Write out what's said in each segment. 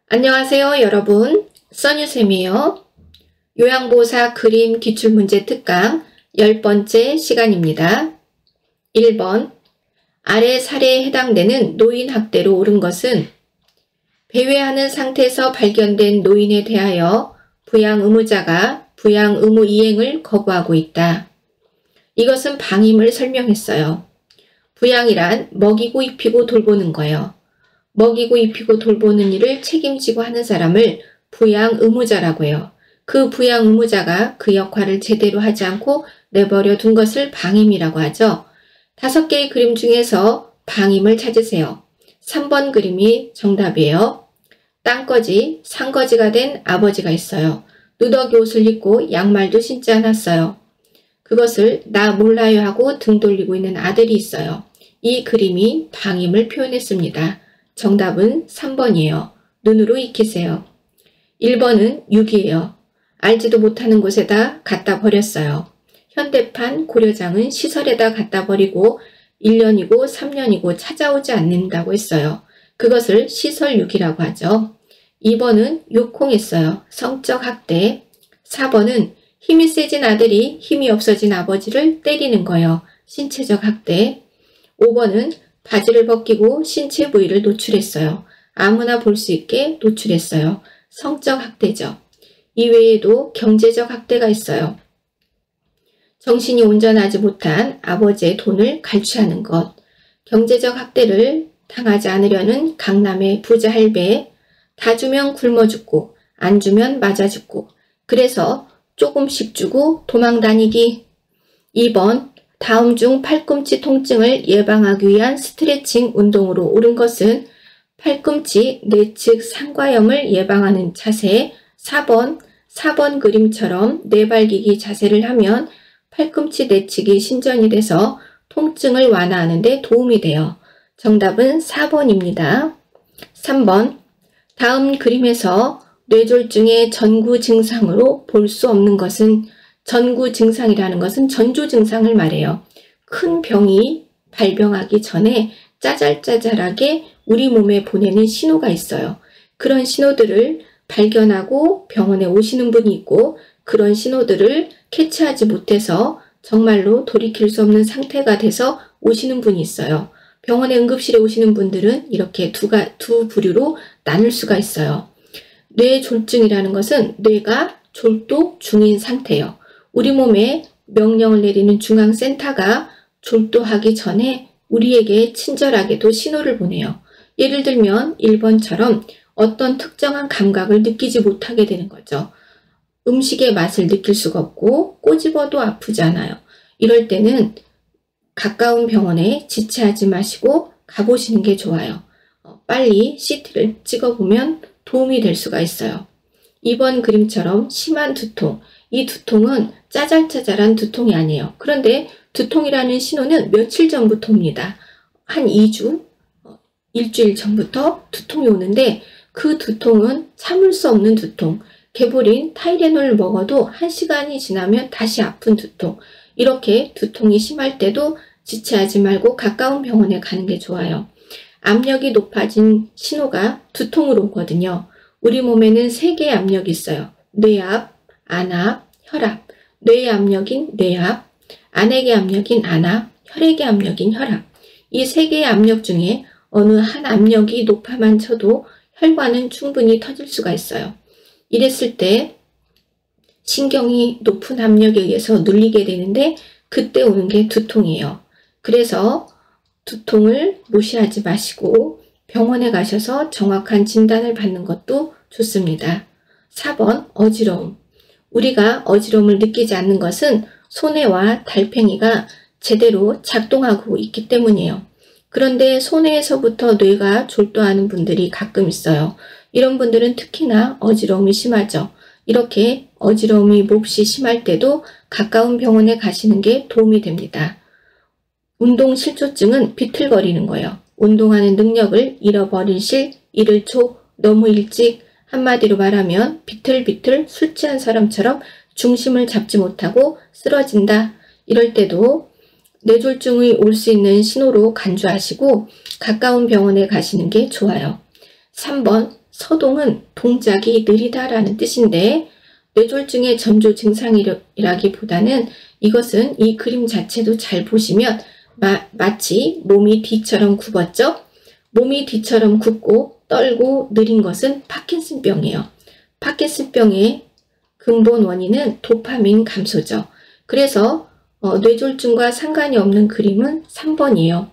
안녕하세요 여러분, 써니쌤이에요. 요양보호사 그림 기출문제 특강 10번째 시간입니다. 1번, 아래 사례에 해당되는 노인 학대로 옳은 것은 배회하는 상태에서 발견된 노인에 대하여 부양 의무자가 부양 의무 이행을 거부하고 있다. 이것은 방임을 설명했어요. 부양이란 먹이고 입히고 돌보는 거예요. 먹이고 입히고 돌보는 일을 책임지고 하는 사람을 부양 의무자라고 해요. 그 부양 의무자가 그 역할을 제대로 하지 않고 내버려 둔 것을 방임이라고 하죠. 5개의 그림 중에서 방임을 찾으세요. 3번 그림이 정답이에요. 땅거지, 상거지가 된 아버지가 있어요. 누더기 옷을 입고 양말도 신지 않았어요. 그것을 나 몰라요 하고 등 돌리고 있는 아들이 있어요. 이 그림이 방임을 표현했습니다. 정답은 3번이에요. 눈으로 익히세요. 1번은 6이에요. 알지도 못하는 곳에다 갖다 버렸어요. 현대판 고려장은 시설에다 갖다 버리고 1년이고 3년이고 찾아오지 않는다고 했어요. 그것을 시설육이라고 하죠. 2번은 욕콩했어요. 성적 학대. 4번은 힘이 세진 아들이 힘이 없어진 아버지를 때리는 거예요. 신체적 학대. 5번은 바지를 벗기고 신체 부위를 노출했어요. 아무나 볼 수 있게 노출했어요. 성적 학대죠. 이외에도 경제적 학대가 있어요. 정신이 온전하지 못한 아버지의 돈을 갈취하는 것. 경제적 학대를 당하지 않으려는 강남의 부자 할배. 다 주면 굶어 죽고 안 주면 맞아 죽고 그래서 조금씩 주고 도망 다니기. 2번, 다음 중 팔꿈치 통증을 예방하기 위한 스트레칭 운동으로 옳은 것은 팔꿈치 내측 상과염을 예방하는 자세. 4번 그림처럼 내발기기 자세를 하면 팔꿈치 내측이 신전이 돼서 통증을 완화하는 데 도움이 돼요. 정답은 4번입니다. 3번, 다음 그림에서 뇌졸중의 전구 증상으로 볼 수 없는 것은 전구 증상이라는 것은 전조 증상을 말해요. 큰 병이 발병하기 전에 짜잘짜잘하게 우리 몸에 보내는 신호가 있어요. 그런 신호들을 발견하고 병원에 오시는 분이 있고 그런 신호들을 캐치하지 못해서 정말로 돌이킬 수 없는 상태가 돼서 오시는 분이 있어요. 병원에 응급실에 오시는 분들은 이렇게 두 부류로 나눌 수가 있어요. 뇌졸중이라는 것은 뇌가 졸도 중인 상태예요. 우리 몸에 명령을 내리는 중앙센터가 졸도하기 전에 우리에게 친절하게도 신호를 보내요. 예를 들면 1번처럼 어떤 특정한 감각을 느끼지 못하게 되는 거죠. 음식의 맛을 느낄 수가 없고 꼬집어도 아프지 않아요. 이럴 때는 가까운 병원에 지체하지 마시고 가보시는 게 좋아요. 빨리 CT를 찍어보면 도움이 될 수가 있어요. 2번 그림처럼 심한 두통. 이 두통은 짜잘짜잘한 두통이 아니에요. 그런데 두통이라는 신호는 며칠 전부터 옵니다. 한 2주, 일주일 전부터 두통이 오는데 그 두통은 참을 수 없는 두통. 개보린 타이레놀을 먹어도 1시간이 지나면 다시 아픈 두통. 이렇게 두통이 심할 때도 지체하지 말고 가까운 병원에 가는 게 좋아요. 압력이 높아진 신호가 두통으로 오거든요. 우리 몸에는 3개의 압력이 있어요. 뇌압, 안압, 혈압. 뇌의 압력인 뇌압, 안액의 압력인 안압, 혈액의 압력인 혈압. 이 3개의 압력 중에 어느 한 압력이 높아만 쳐도 혈관은 충분히 터질 수가 있어요. 이랬을 때 신경이 높은 압력에 의해서 눌리게 되는데 그때 오는 게 두통이에요. 그래서 두통을 무시하지 마시고 병원에 가셔서 정확한 진단을 받는 것도 좋습니다. 4번 어지러움. 우리가 어지러움을 느끼지 않는 것은 손해와 달팽이가 제대로 작동하고 있기 때문이에요. 그런데 손해에서부터 뇌가 졸도하는 분들이 가끔 있어요. 이런 분들은 특히나 어지러움이 심하죠. 이렇게 어지러움이 몹시 심할 때도 가까운 병원에 가시는 게 도움이 됩니다. 운동실조증은 비틀거리는 거예요. 운동하는 능력을 잃어버린 실, 잃을 초, 너무 일찍, 한마디로 말하면 비틀비틀 술 취한 사람처럼 중심을 잡지 못하고 쓰러진다. 이럴 때도 뇌졸중이 올 수 있는 신호로 간주하시고 가까운 병원에 가시는 게 좋아요. 3번 서동은 동작이 느리다라는 뜻인데 뇌졸중의 전조 증상이라기보다는 이것은 이 그림 자체도 잘 보시면 마치 몸이 D처럼 굽었죠? 몸이 D처럼 굽고 떨고 느린 것은 파킨슨병이에요. 파킨슨병의 근본 원인은 도파민 감소죠. 그래서 뇌졸중과 상관이 없는 그림은 3번이에요.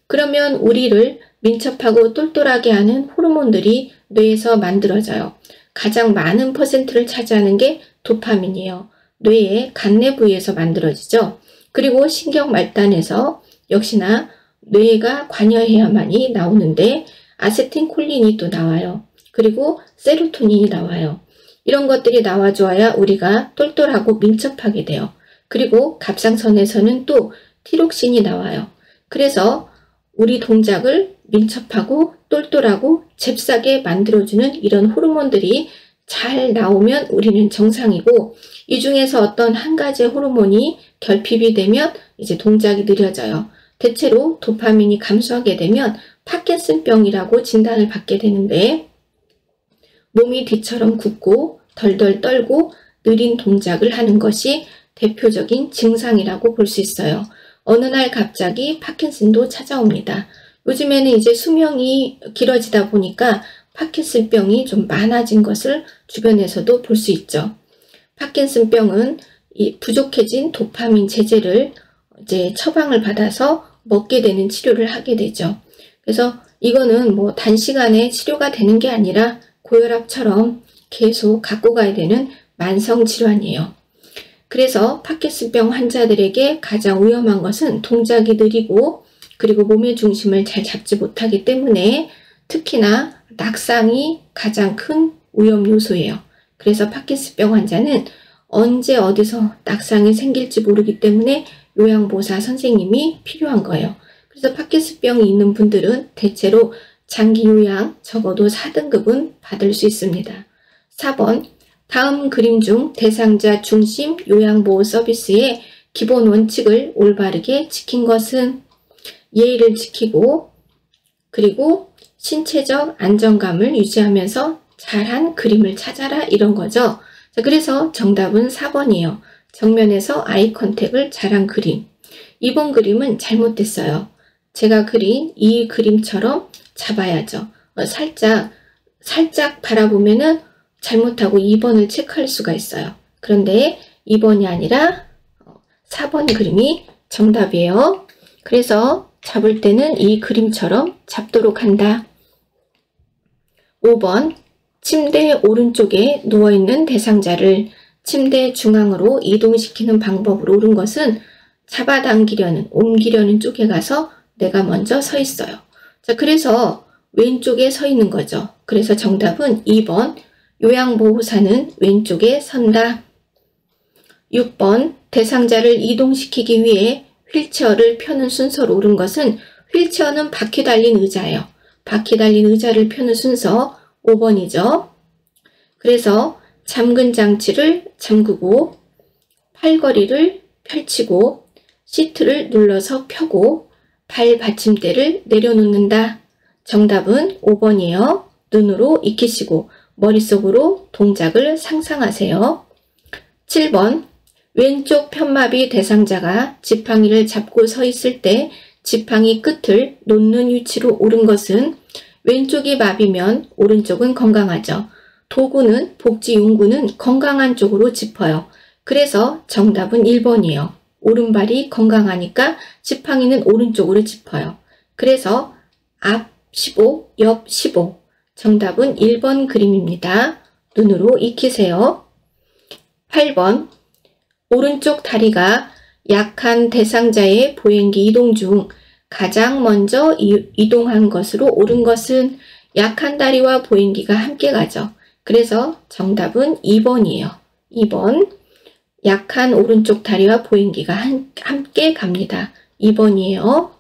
그러면 우리를 민첩하고 똘똘하게 하는 호르몬들이 뇌에서 만들어져요. 가장 많은 퍼센트를 차지하는 게 도파민이에요. 뇌의 간내 부위에서 만들어지죠. 그리고 신경 말단에서 역시나 뇌가 관여해야만이 나오는데 아세틸콜린이 또 나와요. 그리고 세로토닌이 나와요. 이런 것들이 나와줘야 우리가 똘똘하고 민첩하게 돼요. 그리고 갑상선에서는 또 티록신이 나와요. 그래서 우리 동작을 민첩하고 똘똘하고 잽싸게 만들어주는 이런 호르몬들이 잘 나오면 우리는 정상이고, 이 중에서 어떤 한 가지 호르몬이 결핍이 되면 이제 동작이 느려져요. 대체로 도파민이 감소하게 되면 파킨슨병이라고 진단을 받게 되는데, 몸이 뒤처럼 굽고 덜덜 떨고 느린 동작을 하는 것이 대표적인 증상이라고 볼 수 있어요. 어느 날 갑자기 파킨슨도 찾아옵니다. 요즘에는 이제 수명이 길어지다 보니까 파킨슨병이 좀 많아진 것을 주변에서도 볼 수 있죠. 파킨슨병은 이 부족해진 도파민 제제를 이제 처방을 받아서 먹게 되는 치료를 하게 되죠. 그래서 이거는 뭐 단시간에 치료가 되는 게 아니라 고혈압처럼 계속 갖고 가야 되는 만성 질환이에요. 그래서 파킨슨병 환자들에게 가장 위험한 것은 동작이 느리고 그리고 몸의 중심을 잘 잡지 못하기 때문에 특히나 낙상이 가장 큰 위험 요소예요. 그래서 파킨슨병 환자는 언제 어디서 낙상이 생길지 모르기 때문에 요양보호사 선생님이 필요한 거예요. 그래서 파킨슨병이 있는 분들은 대체로 장기 요양 적어도 4등급은 받을 수 있습니다. 4번, 다음 그림 중 대상자 중심 요양보호 서비스의 기본 원칙을 올바르게 지킨 것은 예의를 지키고 그리고 신체적 안정감을 유지하면서 잘한 그림을 찾아라, 이런 거죠. 자, 그래서 정답은 4번이에요. 정면에서 아이 컨택을 잘한 그림. 2번 그림은 잘못됐어요. 제가 그린 이 그림처럼 잡아야죠. 살짝 바라보면은 잘못하고 2번을 체크할 수가 있어요. 그런데 2번이 아니라 4번 그림이 정답이에요. 그래서 잡을 때는 이 그림처럼 잡도록 한다. 5번, 침대 오른쪽에 누워있는 대상자를 침대 중앙으로 이동시키는 방법으로 옳은 것은 잡아당기려는, 옮기려는 쪽에 가서 내가 먼저 서 있어요. 자, 그래서 왼쪽에 서 있는 거죠. 그래서 정답은 2번, 요양보호사는 왼쪽에 선다. 6번, 대상자를 이동시키기 위해 휠체어를 펴는 순서로 옳은 것은 휠체어는 바퀴 달린 의자예요. 바퀴 달린 의자를 펴는 순서 5번이죠. 그래서 잠근 장치를 잠그고 팔걸이를 펼치고 시트를 눌러서 펴고 발 받침대를 내려놓는다. 정답은 5번이에요. 눈으로 익히시고 머릿속으로 동작을 상상하세요. 7번, 왼쪽 편마비 대상자가 지팡이를 잡고 서 있을 때 지팡이 끝을 놓는 위치로 옳은 것은 왼쪽이 마비면 오른쪽은 건강하죠. 도구는, 복지용구는 건강한 쪽으로 짚어요. 그래서 정답은 1번이에요. 오른발이 건강하니까 지팡이는 오른쪽으로 짚어요. 그래서 앞 15, 옆 15. 정답은 1번 그림입니다. 눈으로 익히세요. 8번, 오른쪽 다리가 약한 대상자의 보행기 이동 중 가장 먼저 이동한 것으로 옳은 것은 약한 다리와 보행기가 함께 가죠. 그래서 정답은 2번이에요. 2번, 약한 오른쪽 다리와 보행기가 함께 갑니다. 2번이에요.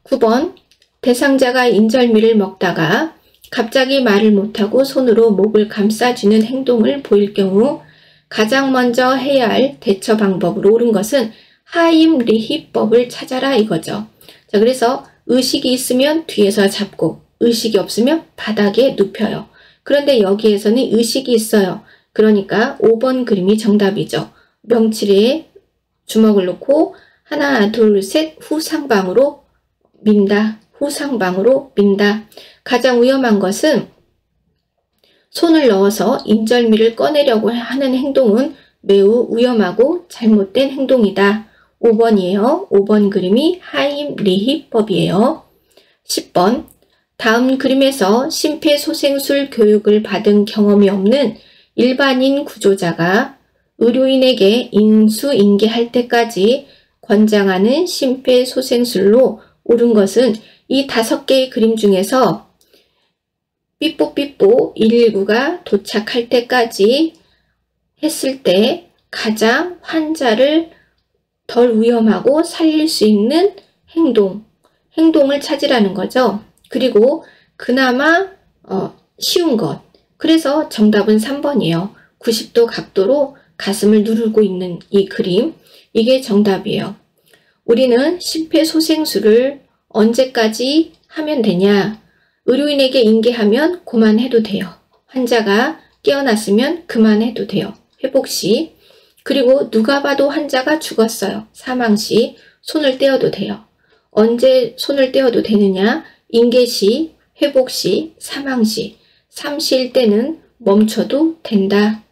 9번, 대상자가 인절미를 먹다가 갑자기 말을 못하고 손으로 목을 감싸주는 행동을 보일 경우 가장 먼저 해야 할 대처 방법으로 옳은 것은 하임 리히법을 찾아라, 이거죠. 자, 그래서 의식이 있으면 뒤에서 잡고 의식이 없으면 바닥에 눕혀요. 그런데 여기에서는 의식이 있어요. 그러니까 5번 그림이 정답이죠. 명치레에 주먹을 놓고 하나, 둘, 셋 후상방으로 민다. 후상방으로 민다. 가장 위험한 것은 손을 넣어서 인절미를 꺼내려고 하는 행동은 매우 위험하고 잘못된 행동이다. 5번이에요. 5번 그림이 하임리히법이에요. 10번. 다음 그림에서 심폐소생술 교육을 받은 경험이 없는 일반인 구조자가 의료인에게 인수인계할 때까지 권장하는 심폐소생술로 옳은 것은 이 5개의 그림 중에서 삐뽀삐뽀 119가 도착할 때까지 했을 때 가장 환자를 덜 위험하고 살릴 수 있는 행동을 찾으라는 거죠. 그리고 그나마 쉬운 것. 그래서 정답은 3번이에요. 90도 각도로 가슴을 누르고 있는 이 그림. 이게 정답이에요. 우리는 심폐소생술을 언제까지 하면 되냐? 의료인에게 인계하면 그만해도 돼요. 환자가 깨어났으면 그만해도 돼요. 회복 시. 그리고 누가 봐도 환자가 죽었어요. 사망 시 손을 떼어도 돼요. 언제 손을 떼어도 되느냐? 인계 시, 회복 시, 사망 시. 삼시일 때는 멈춰도 된다.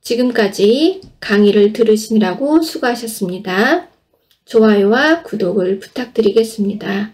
지금까지 강의를 들으시느라고 수고하셨습니다. 좋아요와 구독을 부탁드리겠습니다.